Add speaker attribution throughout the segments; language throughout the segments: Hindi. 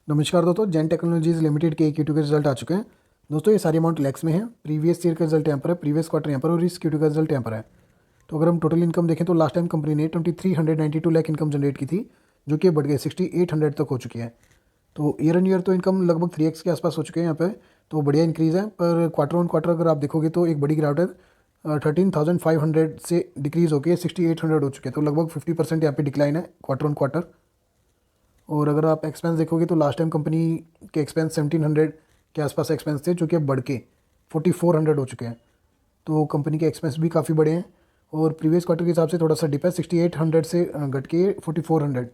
Speaker 1: नमस्कार दोस्तों, जैन टेक्नोलॉजीज लिमिटेड के Q2 के रिजल्ट आ चुके हैं। दोस्तों ये सारी अमाउंट लैक्स में है। प्रीवियस ईयर का रिजल्ट यहाँ पर है, प्रीवियस क्वार्टर यहाँ पर, और इस Q2 का रिजल्ट यहाँ पर है। तो अगर हम टोटल इनकम देखें तो लास्ट टाइम कंपनी ने 2392 लाख इनकम जनरेट की थी, जो कि बढ़ गई 6800 तक हो चुकी है। तो ईयर ऑन ईयर तो इनकम लगभग 3x के आसपास हो चुके हैं यहाँ पे, तो बढ़िया इंक्रीज़ है। पर क्वार्टर ऑन क्वार्टर अगर आप देखोगे तो एक बड़ी गिरावट है। 13,500 से डिक्रीज़ होकर 6800 हो चुके हैं, तो लगभग 50% यहाँ पे डिक्लाइन है क्वार्टर ऑन क्वार्टर। और अगर आप एक्सपेंस देखोगे तो लास्ट टाइम कंपनी के एक्सपेंस 1700 के आसपास एक्सपेंस थे, जो कि अब बढ़ के 4400 हो चुके हैं। तो कंपनी के एक्सपेंस भी काफ़ी बड़े हैं, और प्रीवियस क्वार्टर के हिसाब से थोड़ा सा डिप है, 6800 से घट के 4400।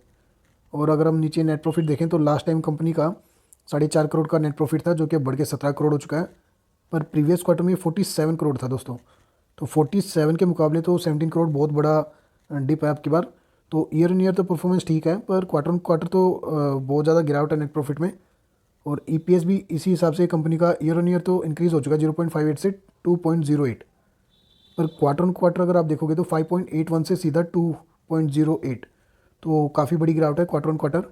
Speaker 1: और अगर हम नीचे नेट प्रॉफिट देखें तो लास्ट टाइम कंपनी का 4.5 करोड़ का नेट प्रॉफिट था, जो कि अब बढ़ के 17 करोड़ हो चुका है। पर प्रीवियस क्वार्टर में 47 करोड़ था दोस्तों। तो 47 के मुकाबले तो 17 करोड़ बहुत बड़ा डिप है आपकी बार। तो ईयर ऑन ईयर तो परफॉर्मेंस ठीक है, पर क्वार्टर ऑन क्वार्टर तो बहुत ज़्यादा गिरावट है नेट प्रॉफिट में। और ईपीएस भी इसी हिसाब से कंपनी का ईयर ऑन ईयर तो इंक्रीज़ हो चुका है 0.58 से 2.08। पर क्वार्टर ऑन क्वार्टर अगर आप देखोगे तो 5.81 से सीधा 2.08, तो काफ़ी बड़ी गिरावट है क्वार्टर ऑन क्वार्टर।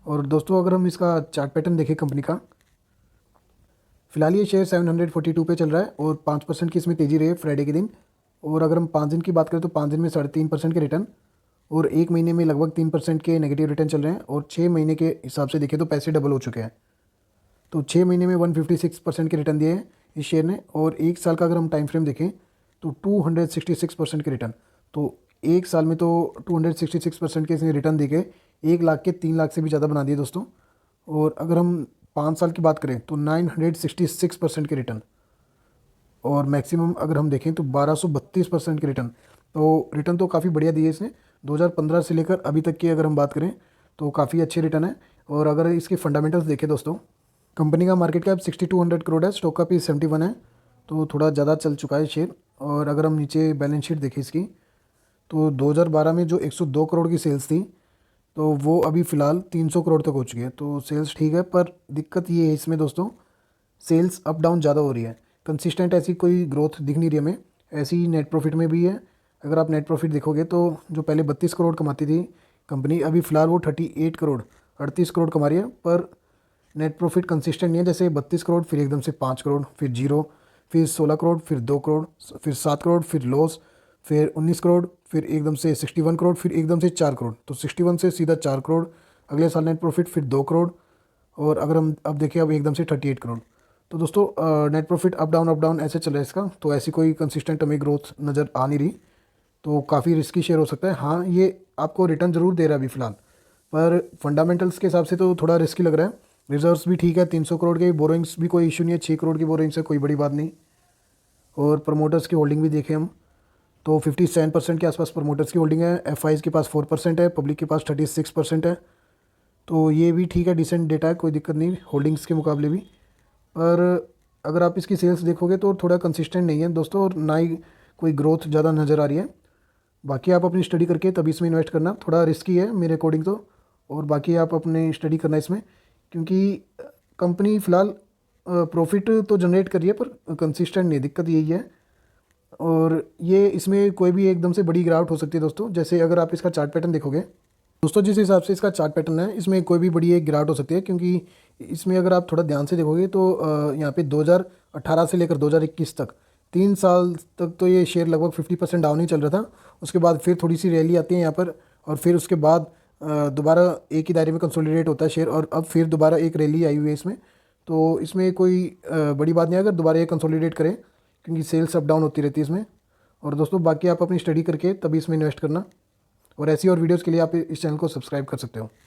Speaker 1: और दोस्तों अगर हम इसका चार्ट पैटर्न देखें कंपनी का, फिलहाल ये शेयर 742 पे चल रहा है, और 5% की इसमें तेज़ी रही है फ्राइडे के दिन। और अगर हम 5 दिन की बात करें तो 5 दिन में 3.5% के रिटर्न, और एक महीने में लगभग 3% के नेगेटिव रिटर्न चल रहे हैं। और 6 महीने के हिसाब से देखें तो पैसे डबल हो चुके हैं। तो 6 महीने में 156% के रिटर्न दिए हैं इस शेयर ने, और एक साल का अगर हम टाइम फ्रेम देखें तो 266% के रिटर्न। तो एक साल में तो 266% के इसने रिटर्न दे के 1 लाख के 3 लाख से भी ज़्यादा बना दिए दोस्तों। और अगर हम 5 साल की बात करें तो 966% के रिटर्न, और मैक्सिमम अगर हम देखें तो 1232% के रिटर्न। तो रिटर्न तो काफ़ी बढ़िया दिए इसने 2015 से लेकर अभी तक की अगर हम बात करें तो काफ़ी अच्छे रिटर्न है। और अगर इसके फंडामेंटल्स देखें दोस्तों, कंपनी का मार्केट कैप 6200 करोड़ है, स्टॉक का पी 71 है, तो थोड़ा ज़्यादा चल चुका है शेयर। और अगर हम नीचे बैलेंस शीट देखें इसकी, तो 2012 में जो 102 करोड़ की सेल्स थी, तो वो अभी फ़िलहाल 300 करोड़ तक हो चुकी है। तो सेल्स ठीक है, पर दिक्कत ये है इसमें दोस्तों, सेल्स अप डाउन ज़्यादा हो रही है, कंसिस्टेंट ऐसी कोई ग्रोथ दिख नहीं रही हमें। ऐसी नेट प्रॉफिट में भी है। अगर आप नेट प्रॉफिट देखोगे तो जो पहले 32 करोड़ कमाती थी कंपनी, अभी फ़िलहाल वो 38 करोड़ 38 करोड़ कमा रही है। पर नेट प्रॉफिट कंसिस्टेंट नहीं है, जैसे 32 करोड़ फिर एकदम से 5 करोड़, फिर जीरो, फिर 16 करोड़, फिर 2 करोड़, फिर 7 करोड़, फिर लॉस, फिर 19 करोड़, फिर एकदम से 61 करोड़, फिर एकदम से 4 करोड़। तो 61 से सीधा 4 करोड़ अगले साल नेट प्रॉफिट, फिर 2 करोड़। और अगर हम अब देखें अब एकदम से 38 करोड़। तो दोस्तों नेट प्रॉफिट अप डाउन ऐसे चल रहा है इसका, तो ऐसी कोई कंसिस्टेंट हमें ग्रोथ नज़र आ नहीं रही। तो काफ़ी रिस्की शेयर हो सकता है। हाँ, ये आपको रिटर्न ज़रूर दे रहा है अभी फ़िलहाल, पर फंडामेंटल्स के हिसाब से तो थोड़ा रिस्की लग रहा है। रिजर्व्स भी ठीक है 300 करोड़ के, बोरोइंग्स भी कोई इशू नहीं है, 6 करोड़ की बोरोइंग्स है, कोई बड़ी बात नहीं। और प्रमोटर्स की होल्डिंग भी देखें हम तो 57% के आसपास प्रमोटर्स की होल्डिंग है। एफआईज के पास 4% है, पब्लिक के पास 36% है। तो ये भी ठीक है, डिसेंट डेटा है, कोई दिक्कत नहीं होल्डिंग्स के मुकाबले भी। पर अगर आप इसकी सेल्स देखोगे तो थोड़ा कंसिस्टेंट नहीं है दोस्तों, और ना ही कोई ग्रोथ ज़्यादा नज़र आ रही है। बाकी आप अपनी स्टडी करके तभी इसमें इन्वेस्ट करना, थोड़ा रिस्की है मेरे अकॉर्डिंग तो। और बाकी आप अपने स्टडी करना इसमें, क्योंकि कंपनी फ़िलहाल प्रॉफिट तो जनरेट कर रही है पर कंसिस्टेंट नहीं, दिक्कत यही है। और ये इसमें कोई भी एकदम से बड़ी गिरावट हो सकती है दोस्तों। जैसे अगर आप इसका चार्ट पैटर्न देखोगे दोस्तों, जिस हिसाब से इसका चार्ट पैटर्न है, इसमें कोई भी बड़ी एक गिरावट हो सकती है। क्योंकि इसमें अगर आप थोड़ा ध्यान से देखोगे तो यहाँ पे 2018 से लेकर 2021 तक 3 साल तक तो ये शेयर लगभग 50% डाउन ही चल रहा था। उसके बाद फिर थोड़ी सी रैली आती है यहाँ पर, और फिर उसके बाद दोबारा एक ही दायरे में कंसोलिडेट होता है शेयर, और अब फिर दोबारा एक रैली आई हुई है इसमें। तो इसमें कोई बड़ी बात नहीं है अगर दोबारा ये कंसोलिडेट करें, क्योंकि सेल्स अप डाउन होती रहती है इसमें। और दोस्तों बाकी आप अपनी स्टडी करके तभी इसमें इन्वेस्ट करना, और ऐसी और वीडियोज़ के लिए आप इस चैनल को सब्सक्राइब कर सकते हो।